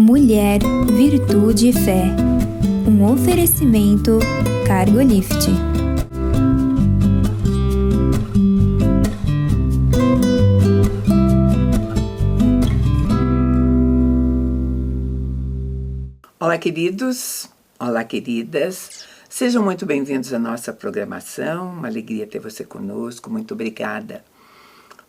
Mulher, Virtude e Fé. Um oferecimento Cargolift. Olá, queridos. Olá, queridas. Sejam muito bem-vindos à nossa programação. Uma alegria ter você conosco. Muito obrigada.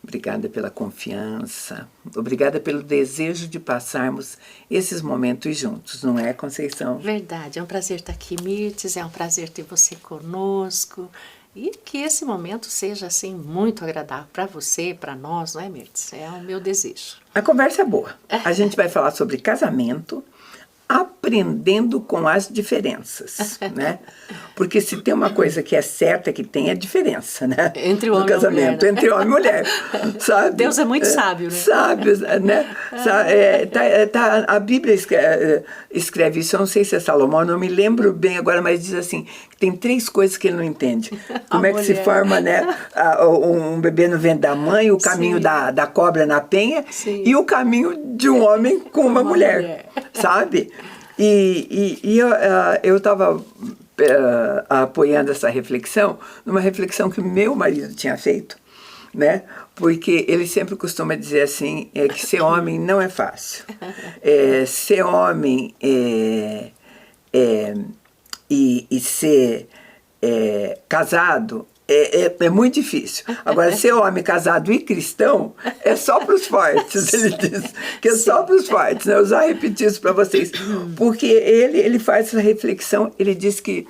Obrigada pela confiança. Obrigada pelo desejo de passarmos esses momentos juntos, não é, Conceição? Verdade. É um prazer estar aqui, Mirtes. É um prazer ter você conosco. E que esse momento seja, assim, muito agradável para você, para nós, não é, Mirtes? É o meu desejo. A conversa é boa. A gente vai falar sobre casamento, aprendendo com as diferenças, né? Porque se tem uma coisa que é certa que tem, é diferença, né? Entre o homem no casamento, e a mulher, né? entre homem e mulher, sabe? Deus é muito sábio, né? Sábio, né? A Bíblia escreve isso, eu não sei se é Salomão, eu não me lembro bem agora, mas diz assim, que tem 3 coisas que ele não entende. Como é que se forma, né, um bebê no ventre da mãe, o caminho da cobra na penha, Sim. E o caminho de um homem com uma mulher, sabe? E eu estava apoiando essa reflexão, numa reflexão que meu marido tinha feito, né? Porque ele sempre costuma dizer assim, que ser homem não é fácil. Ser homem e ser casado é muito difícil. Agora, ser homem casado e cristão é só para os fortes. Ele diz que é só para os fortes, né? Eu já repeti isso para vocês. Porque ele faz essa reflexão, ele diz que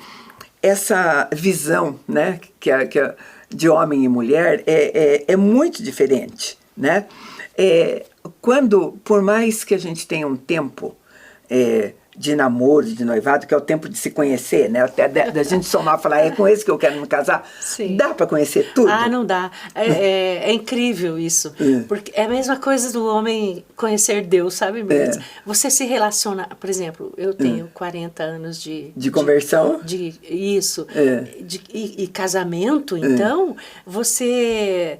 essa visão, né, de homem e mulher é muito diferente, né? Por mais que a gente tenha um tempo de namoro, de noivado, que é o tempo de se conhecer, né? Até da gente somar e falar, é com esse que eu quero me casar. Sim. Dá para conhecer tudo? Ah, não dá. É incrível isso. Porque é a mesma coisa do homem conhecer Deus, sabe mesmo? Você se relaciona, por exemplo, eu tenho 40 anos de conversão? Isso. E casamento, então, você...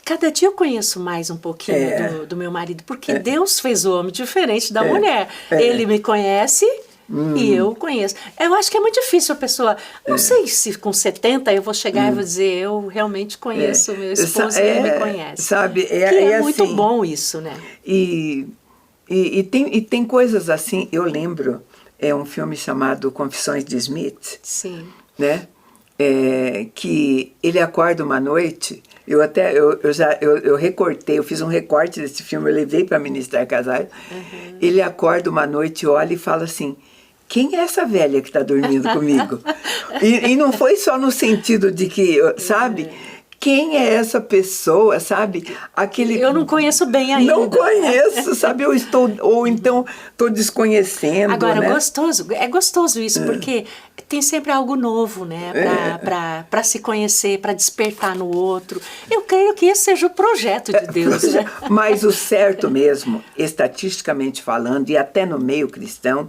Cada dia eu conheço mais um pouquinho do meu marido, porque Deus fez o homem diferente da mulher. Ele me conhece e eu conheço. Eu acho que é muito difícil a pessoa... Não sei se com 70 eu vou chegar e vou dizer, eu realmente conheço o meu esposo e ele me conhece. Sabe, é muito assim, bom isso, né? E tem coisas assim, eu lembro, um filme chamado Confissões de Smith. Sim. Né? Que ele acorda uma noite... Eu recortei, eu fiz um recorte desse filme, eu levei para ministrar casais. Ele acorda uma noite, olha e fala assim, quem é essa velha que está dormindo comigo? E não foi só no sentido de que, sabe... Quem é essa pessoa, sabe? Eu não conheço bem ainda. Não conheço, sabe? Ou então estou desconhecendo. Agora, né? É gostoso isso, porque tem sempre algo novo, né? Para se conhecer, para despertar no outro. Eu creio que esse seja o projeto de Deus, né? Mas o certo mesmo, estatisticamente falando, e até no meio cristão,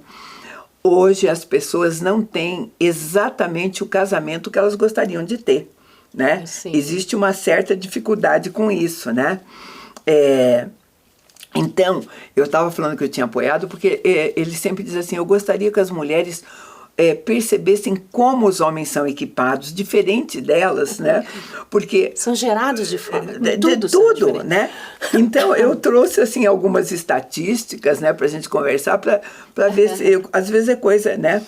hoje as pessoas não têm exatamente o casamento que elas gostariam de ter. Né? Existe uma certa dificuldade com isso, né? Então, eu estava falando que eu tinha apoiado porque ele sempre diz assim, eu gostaria que as mulheres percebessem como os homens são equipados, diferente delas, né? Porque são gerados de forma tudo, né? Então eu trouxe assim algumas estatísticas, né, para a gente conversar, para ver se às vezes é coisa, né?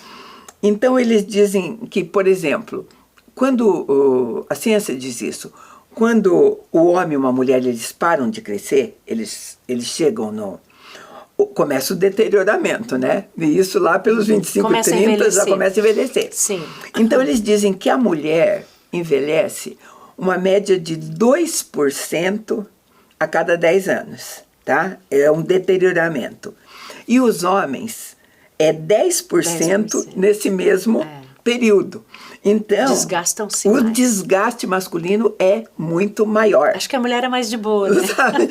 Então eles dizem que, por exemplo, quando a ciência diz isso, quando o homem e uma mulher eles param de crescer, eles chegam começa o deterioramento, né? E isso lá pelos 25, 30 já começa a envelhecer. Sim. Então eles dizem que a mulher envelhece uma média de 2% a cada 10 anos, tá? É um deterioramento. E os homens 10% nesse mesmo período. Então, desgastam-se o mais. desgaste masculino é muito maior. Acho que a mulher é mais de boa, né? Sabe?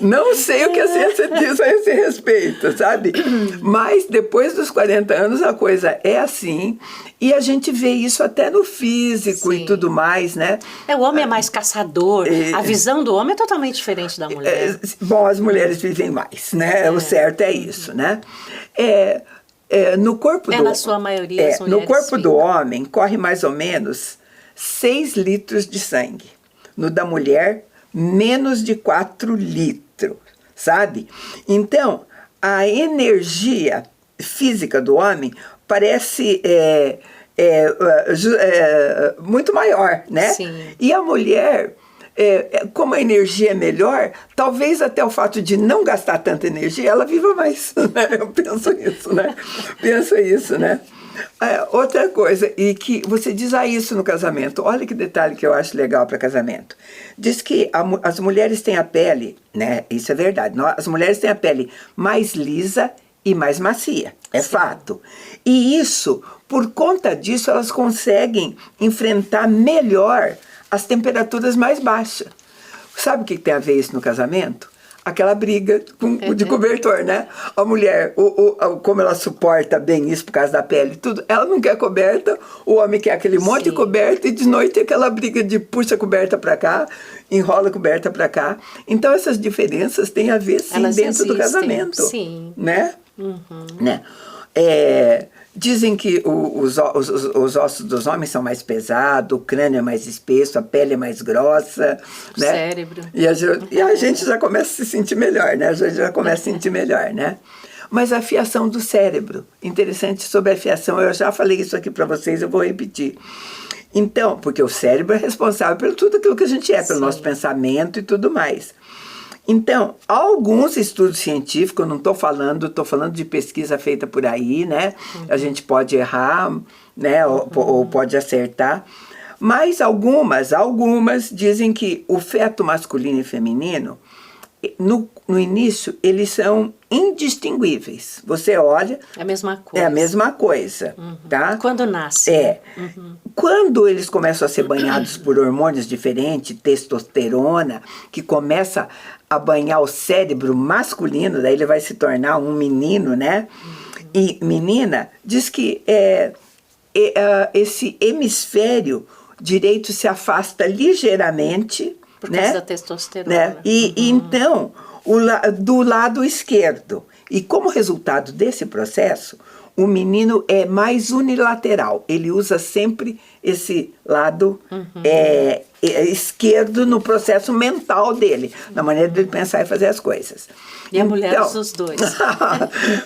Não sei o que a ciência diz a esse respeito, sabe? Mas depois dos 40 anos a coisa é assim, e a gente vê isso até no físico Sim. e tudo mais, né? O homem é mais caçador, a visão do homem é totalmente diferente da mulher. Bom, as mulheres vivem mais, né? O certo é isso, né? No corpo na sua maioria, as mulheres no corpo do ficam. homem corre mais ou menos 6 litros de sangue. No da mulher, menos de 4 litros, sabe? Então, a energia física do homem parece muito maior, né? Sim. E a mulher, como a energia é melhor, talvez até o fato de não gastar tanta energia, ela viva mais, né? Eu penso isso, né? Outra coisa, e que você diz isso no casamento, olha que detalhe que eu acho legal para casamento. Diz que as mulheres têm a pele, né? Isso é verdade, as mulheres têm a pele mais lisa e mais macia, é fato. E isso, por conta disso, elas conseguem enfrentar melhor as temperaturas mais baixas. Sabe o que tem a ver isso no casamento? Aquela briga de cobertor, né? A mulher, como ela suporta bem isso por causa da pele e tudo, ela não quer coberta, o homem quer aquele monte de coberta, e de noite aquela briga de puxa a coberta para cá, enrola a coberta para cá. Então essas diferenças têm a ver, sim, Elas dentro do existem, casamento. sim. Né? Né? Dizem que os ossos dos homens são mais pesados, o crânio é mais espesso, a pele é mais grossa. O né? cérebro. E a gente já começa a se sentir melhor, né? A gente já começa a sentir melhor, né? Mas a fiação do cérebro, interessante sobre a fiação, eu já falei isso aqui para vocês, eu vou repetir. Então, porque o cérebro é responsável por tudo aquilo que a gente pelo nosso pensamento e tudo mais. Então, alguns estudos científicos, eu não estou falando de pesquisa feita por aí, né? A gente pode errar, né? Ou pode acertar. Mas algumas dizem que o feto masculino e feminino, no início, eles são indistinguíveis. Você olha... É a mesma coisa. É a mesma coisa, tá? Quando nasce. Quando eles começam a ser banhados por hormônios diferentes, testosterona, que começa a banhar o cérebro masculino, daí ele vai se tornar um menino, né? E menina, diz que esse hemisfério direito se afasta ligeiramente, Por né? causa da testosterona. Né? E então, do lado esquerdo. E como resultado desse processo, o menino é mais unilateral. Ele usa sempre esse lado esquerdo no processo mental dele, na maneira de pensar e fazer as coisas. E a mulher usa os dois.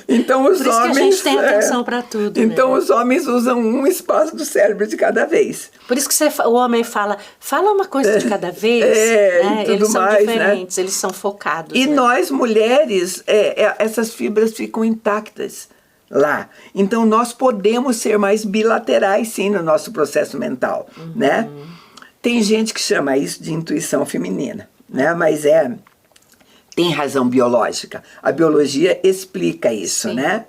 Então os Por isso homens... que a gente tem atenção para tudo. Então né? os homens usam um espaço do cérebro de cada vez. Por isso que o homem fala uma coisa de cada vez. Né? E tudo eles são mais, diferentes, né? eles são focados. E né? nós, mulheres, essas fibras ficam intactas lá. Então nós podemos ser mais bilaterais, sim, no nosso processo mental, né? Tem gente que chama isso de intuição feminina, né? Mas tem razão biológica. A biologia explica isso, Sim. né?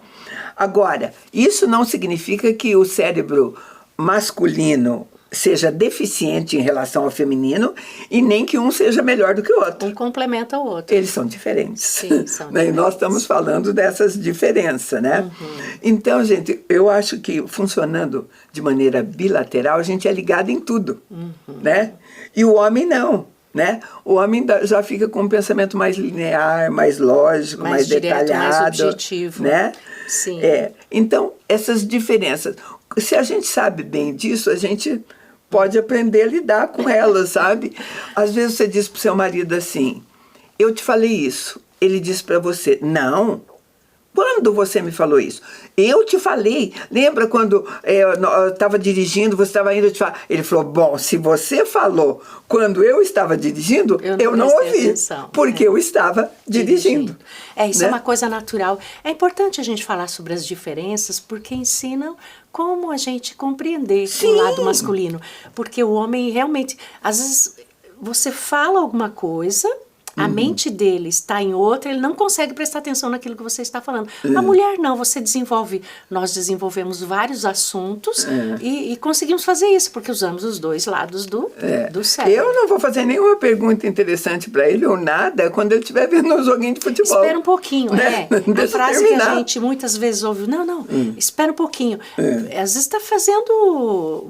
Agora, isso não significa que o cérebro masculino seja deficiente em relação ao feminino e nem que um seja melhor do que o outro. Um complementa o outro. Eles são diferentes. Sim, são E diferentes. nós estamos falando dessas diferenças, né? Então, gente, eu acho que funcionando de maneira bilateral, a gente é ligado em tudo, né? E o homem não, né? O homem já fica com um pensamento mais linear, mais lógico, mais direto, detalhado. mais objetivo. Né? Sim. Então, essas diferenças, se a gente sabe bem disso, a gente pode aprender a lidar com elas, sabe? Às vezes você diz pro seu marido assim, eu te falei isso. Ele diz para você, não. Quando você me falou isso? Eu te falei. Lembra quando eu estava dirigindo, você estava indo te falar? Ele falou, bom, se você falou quando eu estava dirigindo, eu não ouvi. Atenção. Porque eu estava dirigindo. Isso né? é uma coisa natural. É importante a gente falar sobre as diferenças, porque ensinam como a gente compreender o lado masculino. Porque o homem realmente, às vezes, você fala alguma coisa a mente dele está em outra, ele não consegue prestar atenção naquilo que você está falando. A mulher não, nós desenvolvemos vários assuntos e conseguimos fazer isso, porque usamos os dois lados do cérebro. Eu não vou fazer nenhuma pergunta interessante para ele ou nada quando ele estiver vendo um joguinho de futebol. Espera um pouquinho, né? A frase que a gente muitas vezes ouve, não, espera um pouquinho. Às vezes está fazendo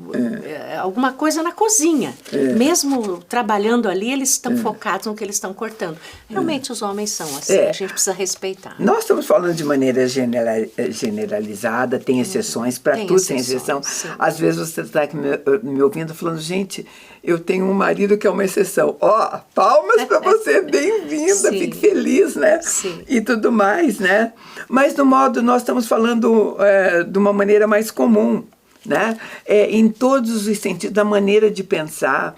alguma coisa na cozinha. Mesmo trabalhando ali, eles estão focados no que eles estão cortando. Realmente os homens são assim, a gente precisa respeitar. Nós estamos falando de maneira generalizada, tem exceções, para tudo tem exceção. Sim. Às vezes você está me ouvindo falando, gente, eu tenho um marido que é uma exceção. Palmas para você, bem-vinda, fique feliz, né? Sim. E tudo mais, né? Mas no modo, nós estamos falando de uma maneira mais comum. Né? Em todos os sentidos, da maneira de pensar.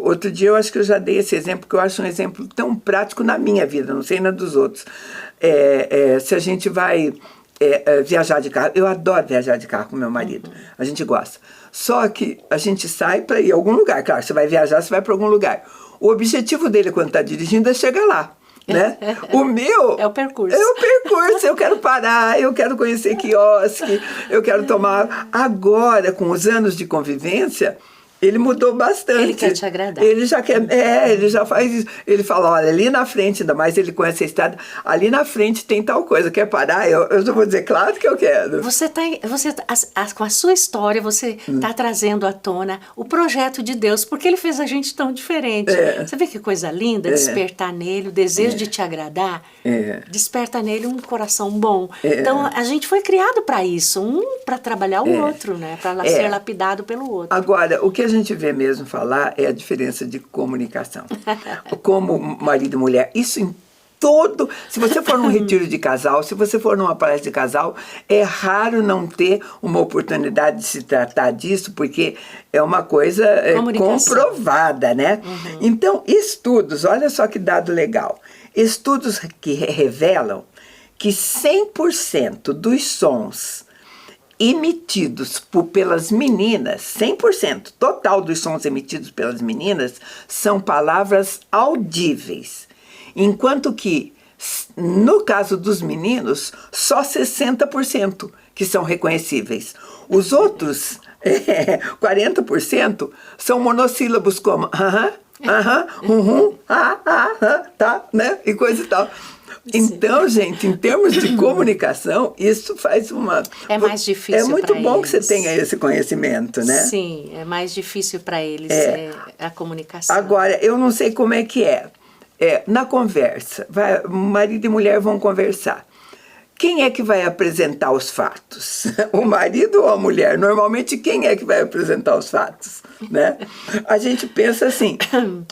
Outro dia eu acho que eu já dei esse exemplo, que eu acho um exemplo tão prático na minha vida, não sei na dos outros. Se a gente vai viajar de carro, eu adoro viajar de carro com meu marido, a gente gosta. Só que a gente sai para ir a algum lugar, claro, você vai viajar, você vai para algum lugar. O objetivo dele quando está dirigindo é chegar lá. Né? O meu é o percurso. Eu quero parar, eu quero conhecer quiosque, eu quero tomar. Agora, com os anos de convivência, ele mudou bastante. Ele quer te agradar. Ele já quer, ele já faz isso. Ele fala, olha, ali na frente, ainda mais ele conhece a estrada, ali na frente tem tal coisa, quer parar? Eu já vou dizer, claro que eu quero. Com a sua história, você está trazendo à tona o projeto de Deus, porque ele fez a gente tão diferente. Você vê que coisa linda, despertar nele o desejo de te agradar, desperta nele um coração bom. Então, a gente foi criado para isso, para trabalhar o outro, né? Para ser lapidado pelo outro. Agora, o que a gente vê mesmo falar é a diferença de comunicação. Como marido e mulher, isso em todo... Se você for num retiro de casal, se você for numa palestra de casal, é raro não ter uma oportunidade de se tratar disso, porque é uma coisa comprovada, né? Então, estudos, olha só que dado legal. Estudos que revelam que 100% dos sons emitidos pelas meninas, 100% total dos sons emitidos pelas meninas são palavras audíveis, enquanto que, no caso dos meninos, só 60% que são reconhecíveis. Os outros, 40%, são monossílabos como tá, né? E coisa e tal. Então, gente, em termos de comunicação, isso faz uma... É mais difícil. É muito bom que você tenha esse conhecimento, né? Sim, é mais difícil para eles a comunicação. Agora, eu não sei como é que é. Na conversa, marido e mulher vão conversar. Quem é que vai apresentar os fatos? O marido ou a mulher? Normalmente, quem é que vai apresentar os fatos? Né? A gente pensa assim...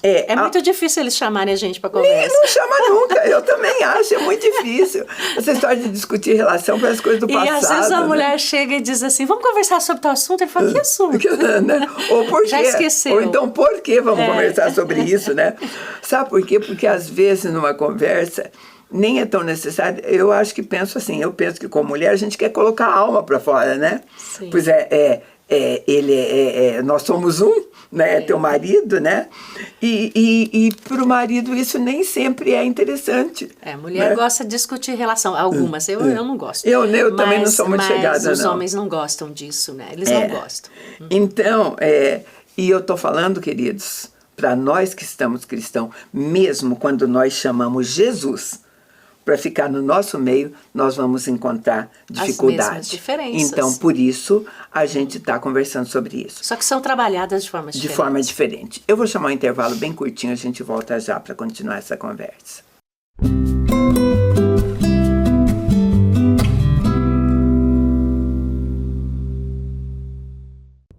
É muito difícil eles chamarem a gente para conversa. Não chama nunca, eu também acho, é muito difícil. Essa história de discutir relação para as coisas do passado. E às vezes a mulher chega e diz assim, vamos conversar sobre tal assunto? Ele fala, que assunto? Né? Ou por quê? Já esqueceu. Ou então, por que vamos conversar sobre isso, né? Sabe por quê? Porque às vezes numa conversa... nem é tão necessário, eu acho que penso assim, eu penso que como mulher a gente quer colocar a alma para fora, né? Sim. Pois nós somos né? Teu marido, né? E para o marido isso nem sempre é interessante. A mulher, né, gosta de discutir relação, algumas, eu não gosto. Eu também não sou muito chegada, não. Mas os homens não gostam disso, né? Eles não gostam. Então, e eu estou falando, queridos, para nós que estamos cristãos, mesmo quando nós chamamos Jesus para ficar no nosso meio, nós vamos encontrar dificuldade. As mesmas diferenças. Então, por isso, a gente está conversando sobre isso. Só que são trabalhadas de forma diferente. De forma diferente. Eu vou chamar um intervalo bem curtinho, a gente volta já para continuar essa conversa.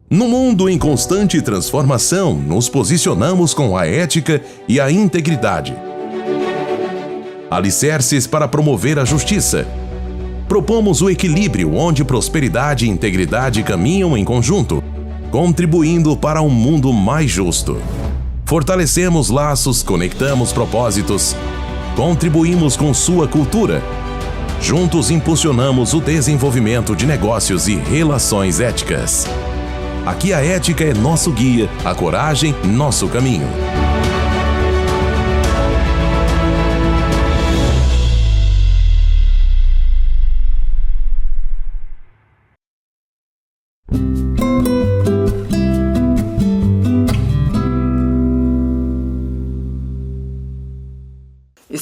No mundo em constante transformação, nos posicionamos com a ética e a integridade. Alicerces para promover a justiça. Propomos o equilíbrio onde prosperidade e integridade caminham em conjunto, contribuindo para um mundo mais justo. Fortalecemos laços, conectamos propósitos, contribuímos com sua cultura. Juntos impulsionamos o desenvolvimento de negócios e relações éticas. Aqui a ética é nosso guia, a coragem, nosso caminho.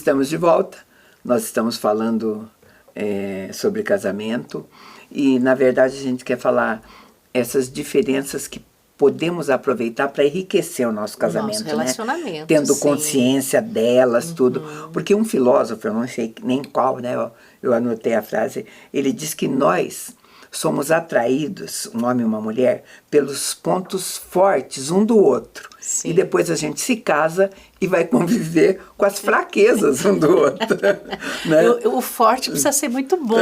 Estamos de volta, nós estamos falando sobre casamento e, na verdade, a gente quer falar essas diferenças que podemos aproveitar para enriquecer o nosso casamento, nosso relacionamento, né? Tendo sim. consciência delas, tudo. Porque um filósofo, eu não sei nem qual, né? Eu anotei a frase, ele diz que nós somos atraídos, um homem e uma mulher, pelos pontos fortes um do outro. Sim. E depois a gente se casa e vai conviver com as fraquezas um do outro. Né? O forte precisa ser muito bom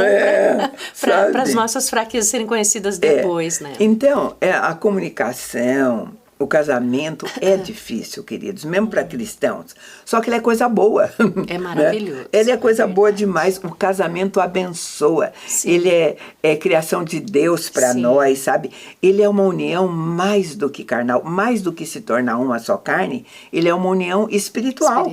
para as nossas fraquezas serem conhecidas depois, né? Então, a comunicação, o casamento é difícil, queridos, mesmo para cristãos. Só que ele é coisa boa. É maravilhoso. Né? Ele é coisa boa demais. O casamento abençoa. Sim. Ele é criação de Deus para nós, sabe? Ele é uma união mais do que carnal, mais do que se tornar uma só carne. Ele é uma união espiritual.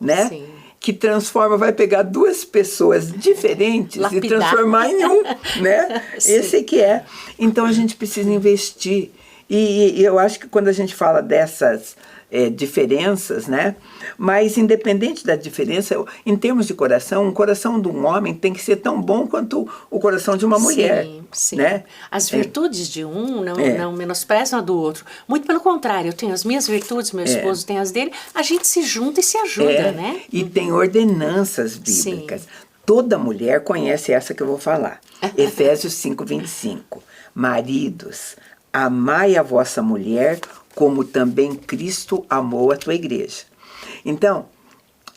Né? Sim. Que transforma, vai pegar duas pessoas diferentes Lapidar. E transformar em um, né? Esse que é. Então a gente precisa investir. E eu acho que quando a gente fala dessas diferenças, né? Mas independente da diferença, em termos de coração, o coração de um homem tem que ser tão bom quanto o coração de uma mulher. Sim. Né? As virtudes de um não menosprezam a do outro. Muito pelo contrário, eu tenho as minhas virtudes, meu esposo tem as dele, a gente se junta e se ajuda, né? E tem ordenanças bíblicas. Sim. Toda mulher conhece essa que eu vou falar. Efésios 5:25. Maridos, amai a vossa mulher, como também Cristo amou a tua igreja. Então,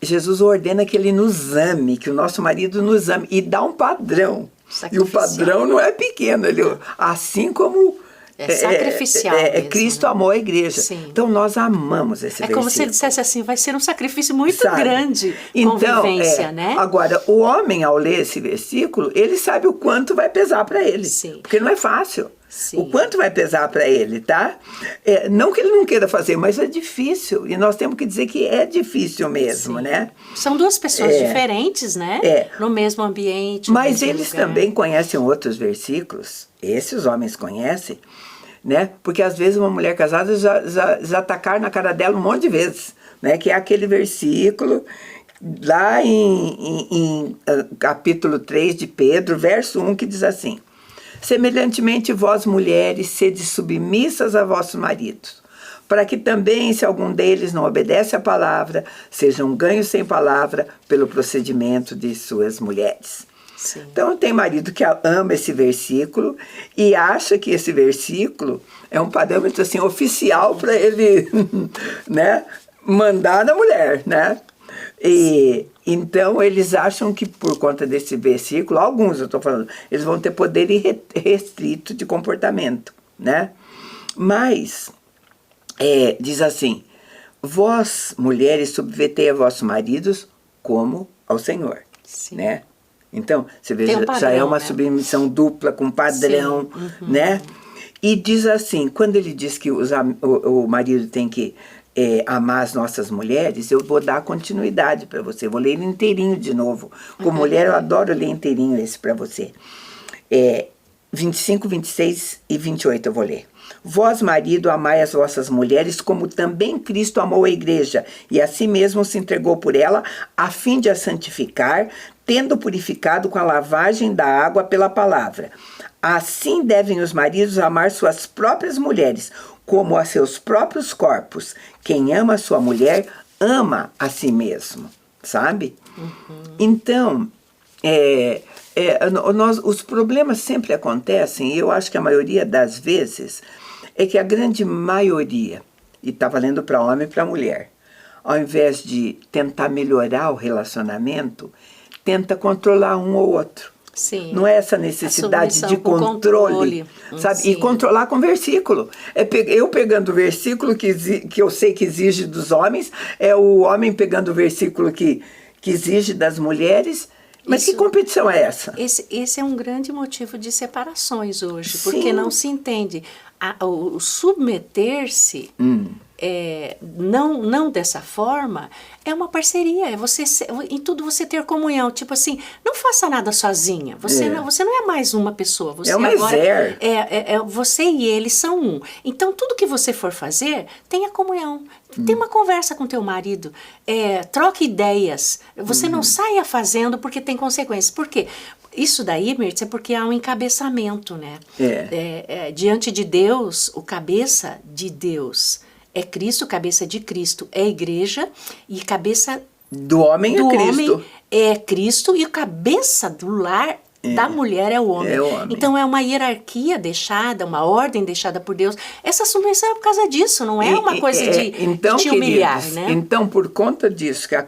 Jesus ordena que ele nos ame, que o nosso marido nos ame, e dá um padrão. E o padrão não é pequeno, assim como sacrificial mesmo, Cristo né? amou a igreja. Sim. Então, nós amamos esse versículo. É como se ele dissesse assim, vai ser um sacrifício muito grande, convivência, né? Agora, o homem, ao ler esse versículo, ele sabe o quanto vai pesar para ele. Sim. Porque não é fácil. Sim. O quanto vai pesar para ele, tá? Não que ele não queira fazer, mas é difícil. E nós temos que dizer que é difícil mesmo, né? São duas pessoas diferentes, né? No mesmo ambiente. Mas mesmo eles lugar. também conhecem outros versículos. Esses homens conhecem, né? Porque às vezes uma mulher casada já tacaram na cara dela um monte de vezes, né? Que é aquele versículo lá em capítulo 3 de Pedro, verso 1, que diz assim: semelhantemente, vós, mulheres, sede submissas a vossos maridos, para que também, se algum deles não obedece à palavra, sejam ganhos sem palavra pelo procedimento de suas mulheres. Sim. Então, tem marido que ama esse versículo e acha que esse versículo é um parâmetro assim, oficial para ele né, mandar na mulher, né? E então eles acham que por conta desse versículo, alguns eu estou falando, eles vão ter poder restrito de comportamento, né? Mas diz assim: vós, mulheres, submetei a vossos maridos como ao Senhor. Sim. Né? Então, você vê, padrão, já é uma né? submissão dupla com padrão, né? E diz assim, quando ele diz que o marido tem que amar as nossas mulheres, eu vou dar continuidade para você. Vou ler ele inteirinho de novo. Como mulher, eu adoro ler inteirinho esse para você. 25, 26 e 28 eu vou ler. Vós, marido, amai as vossas mulheres, como também Cristo amou a igreja, e a si mesmo se entregou por ela, a fim de a santificar, tendo purificado com a lavagem da água pela palavra. Assim devem os maridos amar suas próprias mulheres, como a seus próprios corpos. Quem ama a sua mulher, ama a si mesmo, sabe? Então, os problemas sempre acontecem, e eu acho que a maioria das vezes é que a grande maioria, e está valendo para homem e para mulher, ao invés de tentar melhorar o relacionamento, tenta controlar um ou outro. Sim. Não é essa necessidade de controle, sabe? Sim. E controlar com versículo. Eu pegando o versículo que eu sei que exige dos homens, é o homem pegando o versículo que exige das mulheres. Mas que competição é essa? Esse é um grande motivo de separações hoje, Sim. porque não se entende. O submeter-se não dessa forma, é uma parceria, é você em tudo você ter comunhão, tipo assim, não faça nada sozinha, você não é mais uma pessoa, você é um agora exército. Você e ele são um, então tudo que você for fazer, tenha comunhão, tenha uma conversa com teu marido, troque ideias, você não saia fazendo porque tem consequências, por quê? Isso daí, Mirtz, é porque há um encabeçamento, né? Diante de Deus, o cabeça de Deus é Cristo, cabeça de Cristo é a igreja, e cabeça do homem é Cristo, e a cabeça do lar da mulher é o homem. Então é uma hierarquia deixada, uma ordem deixada por Deus. Essa submissão é por causa disso, não é uma coisa de te humilhar, queridos, né? Então, por conta disso que a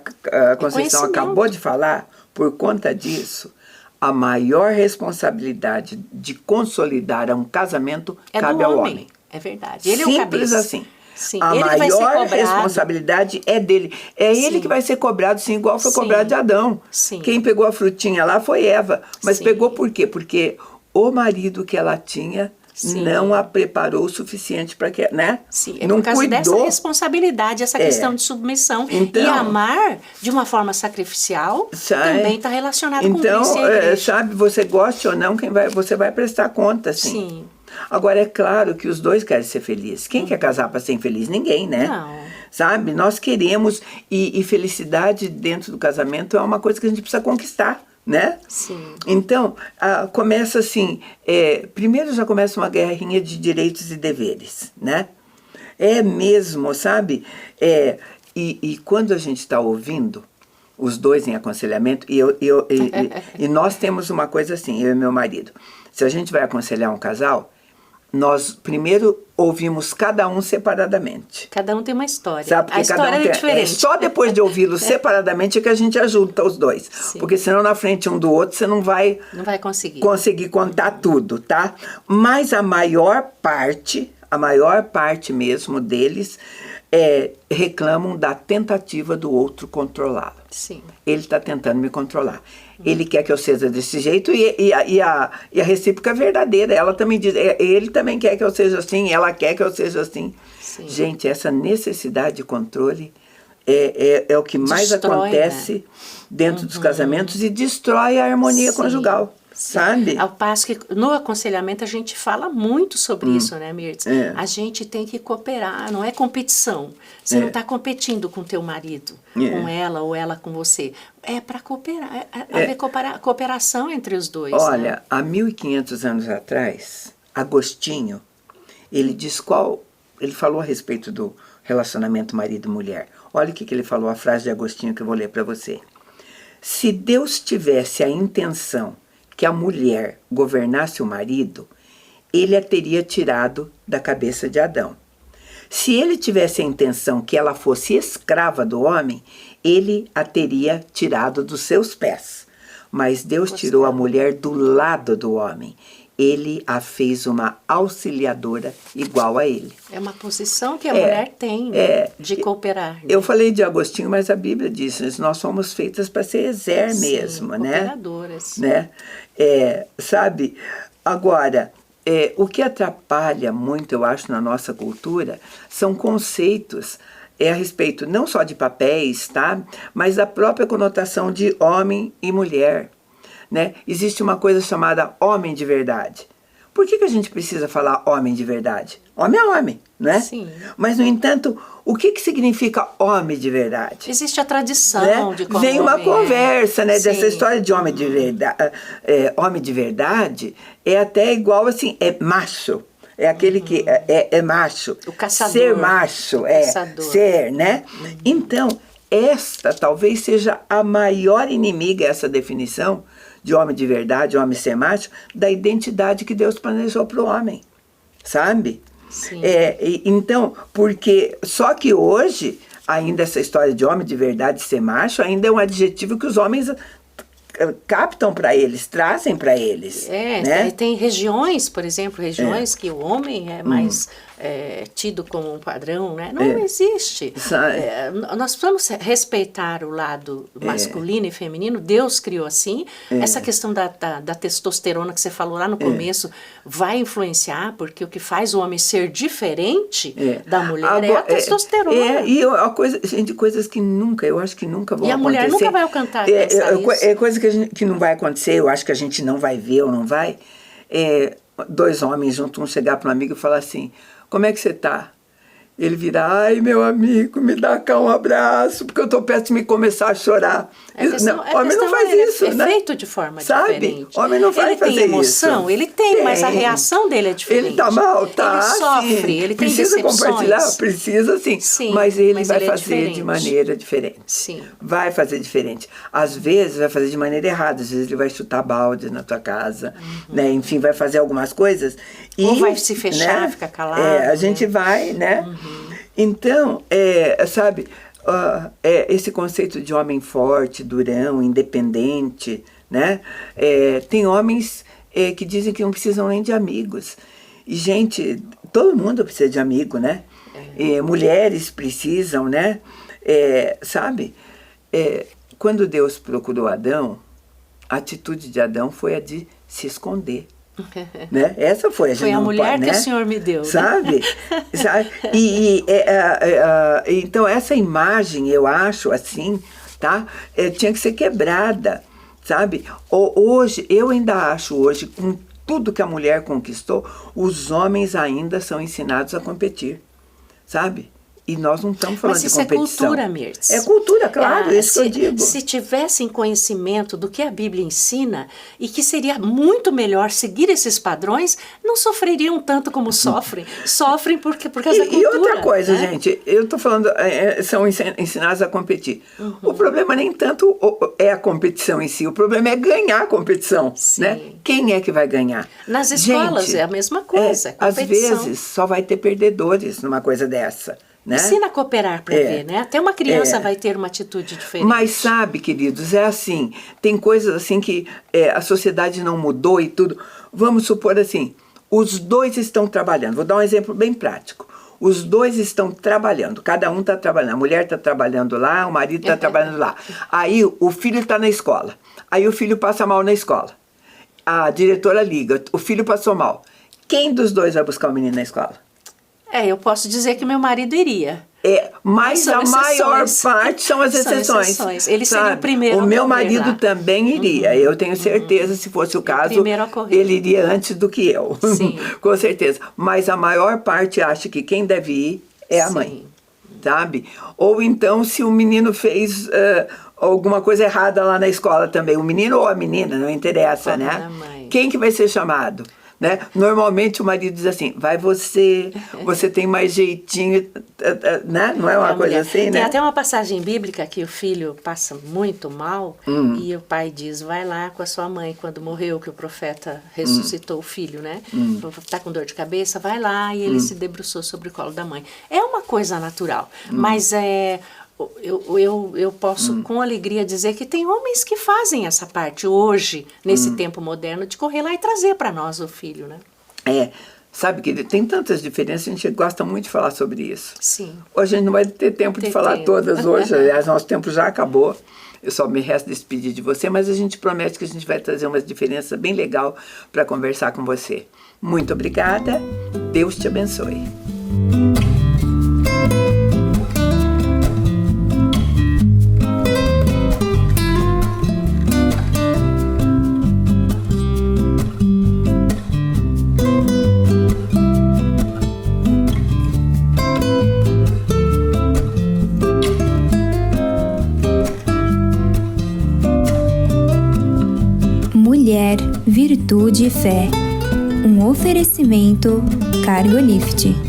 Conceição acabou de falar, por conta disso, a maior responsabilidade de consolidar um casamento cabe ao homem. É verdade. Ele Simples é o cabeça. assim. Sim, a ele maior responsabilidade é dele. É ele que vai ser cobrado, sim, igual foi cobrado de Adão. Sim. Quem pegou a frutinha lá foi Eva. Mas Sim. pegou por quê? Porque o marido que ela tinha não a preparou o suficiente para que, né? Sim, não por causa cuidou dessa responsabilidade, essa questão de submissão. Então, e amar de uma forma sacrificial também está relacionado com isso. Então, sabe, você gosta ou não, você vai prestar conta, sim. Agora, é claro que os dois querem ser felizes. Quem quer casar para ser infeliz? Ninguém, né? Não. Sabe? Nós queremos, e felicidade dentro do casamento é uma coisa que a gente precisa conquistar, né? Sim. Então, começa assim, primeiro já começa uma guerrinha de direitos e deveres, né? É mesmo, sabe? E quando a gente está ouvindo os dois em aconselhamento, e nós temos uma coisa assim, eu e meu marido, se a gente vai aconselhar um casal, nós primeiro ouvimos cada um separadamente. Cada um tem uma história. Sabe? Porque a história é diferente. Só depois de ouvi-los separadamente é que a gente ajuda os dois. Sim. Porque senão na frente um do outro você não vai conseguir contar tudo, tá? Mas a maior parte mesmo deles reclamam da tentativa do outro controlá-lo. Sim. Ele está tentando me controlar. Ele quer que eu seja desse jeito e a recíproca é verdadeira. Ela também diz, ele também quer que eu seja assim, ela quer que eu seja assim. Sim. Gente, essa necessidade de controle é o que mais acontece dentro dos casamentos e destrói a harmonia conjugal. Sabe? Ao passo que no aconselhamento a gente fala muito sobre isso, né, Mirtz? A gente tem que cooperar, não é competição. Você não está competindo com teu marido, com ela ou ela com você. É para cooperar, haver cooperação entre os dois. Olha, né? há 1500 anos atrás, Agostinho, ele falou a respeito do relacionamento marido-mulher. Olha o que ele falou, a frase de Agostinho que eu vou ler para você. Se Deus tivesse a intenção que a mulher governasse o marido, ele a teria tirado da cabeça de Adão. Se ele tivesse a intenção que ela fosse escrava do homem, ele a teria tirado dos seus pés. Mas Deus tirou a mulher do lado do homem. Ele a fez uma auxiliadora igual a ele. É uma posição que a mulher tem de cooperar. Né? Eu falei de Agostinho, mas a Bíblia diz, nós somos feitas para ser mesmo, né? Cooperadoras. Né? Sabe? Agora, o que atrapalha muito, eu acho, na nossa cultura, são conceitos a respeito não só de papéis, tá? Mas da própria conotação de homem e mulher. Né? Existe uma coisa chamada homem de verdade. Por que a gente precisa falar homem de verdade? Homem é homem, né? Sim. Mas, no entanto, o que significa homem de verdade? Existe a tradição, né? De como vem uma conversa, né? Sim. Dessa história de homem de verdade. Homem de verdade é até igual assim, é macho. É aquele que é macho. O caçador. Ser macho, ser, né? Então, esta talvez seja a maior inimiga, essa definição de homem de verdade, homem ser macho, da identidade que Deus planejou para o homem, sabe? Sim. Então, porque só que hoje, ainda essa história de homem de verdade ser macho, ainda é um adjetivo que os homens captam para eles, trazem para eles. Né? Tem regiões, por exemplo, que o homem é mais tido como um padrão, né? Não existe. Nós precisamos respeitar o lado masculino e feminino. Deus criou assim. Essa questão da testosterona que você falou lá no começo vai influenciar, porque o que faz o homem ser diferente da mulher é a testosterona. E a coisa, gente, coisas que eu acho que nunca vão acontecer. E a mulher nunca vai alcançar isso. Coisa que não vai acontecer, eu acho que a gente não vai ver ou não vai. Dois homens juntos, um chegar para um amigo e falar assim: como é que você tá? Ele vira: ai, meu amigo, me dá cá um abraço, porque eu estou perto de me começar a chorar. Homem não faz isso, né? É feito de forma diferente. Homem não vai fazer isso. Ele tem emoção, ele tem, mas a reação dele é diferente. Ele tá mal, tá? Ele sofre, sim. ele tem precisa decepções. Compartilhar? Precisa sim. Mas ele vai fazer de maneira diferente. Sim. Vai fazer diferente. Às vezes vai fazer de maneira errada, às vezes ele vai chutar balde na tua casa, né? Enfim, vai fazer algumas coisas. Ou vai se fechar, né? Ficar calado. A gente vai, né? Então, sabe, esse conceito de homem forte, durão, independente, né? Tem homens que dizem que não precisam nem de amigos. E, gente, todo mundo precisa de amigo, né? Mulheres precisam, né? Sabe, quando Deus procurou Adão, a atitude de Adão foi a de se esconder. Né? Essa foi a mulher que o Senhor me deu, sabe? Então essa imagem, eu acho assim, tá? Tinha que ser quebrada, sabe? Hoje, eu ainda acho hoje, com tudo que a mulher conquistou, os homens ainda são ensinados a competir, sabe? E nós não estamos falando de competição. Mas isso é cultura, Mirtz. É cultura, claro, isso que eu digo. Se tivessem conhecimento do que a Bíblia ensina, e que seria muito melhor seguir esses padrões, não sofreriam tanto como sofrem. Sofrem por causa da cultura. E outra coisa, gente, eu estou falando, são ensinados a competir. O problema nem tanto é a competição em si, o problema é ganhar a competição. Né? Quem é que vai ganhar? Nas escolas, gente, é a mesma coisa. Às vezes só vai ter perdedores numa coisa dessa. Né? Ensina a cooperar para ver, né? Até uma criança vai ter uma atitude diferente. Mas sabe, queridos, é assim, tem coisas assim que a sociedade não mudou e tudo. Vamos supor assim, os dois estão trabalhando. Vou dar um exemplo bem prático. Os dois estão trabalhando, cada um está trabalhando. A mulher está trabalhando lá, o marido está trabalhando lá. Aí o filho está na escola. Aí o filho passa mal na escola. A diretora liga, o filho passou mal. Quem dos dois vai buscar o menino na escola? Eu posso dizer que meu marido iria. Mas a maior parte são as exceções. Ele seria o primeiro. O meu marido também iria. Eu tenho certeza, se fosse o caso, ele iria antes do que eu. Sim. Com certeza. Mas a maior parte acha que quem deve ir é a mãe. Sabe? Ou então, se o menino fez alguma coisa errada lá na escola também, o menino ou a menina, não interessa, né? Quem que vai ser chamado? Né? Normalmente o marido diz assim, vai você tem mais jeitinho, né? Não é uma coisa assim, né? Tem até uma passagem bíblica que o filho passa muito mal e o pai diz, vai lá com a sua mãe, quando morreu, que o profeta ressuscitou o filho, né? Tá com dor de cabeça, vai lá, e ele se debruçou sobre o colo da mãe. É uma coisa natural, mas eu posso com alegria dizer que tem homens que fazem essa parte hoje, nesse tempo moderno, de correr lá e trazer para nós o filho, né? Sabe que tem tantas diferenças, a gente gosta muito de falar sobre isso. Sim. Hoje a gente não vai ter tempo de falar todas hoje, aliás, nosso tempo já acabou. Eu só me resta despedir de você, mas a gente promete que a gente vai trazer uma diferença bem legal para conversar com você. Muito obrigada, Deus te abençoe. Mulher, Virtude e Fé. Um oferecimento Cargolift.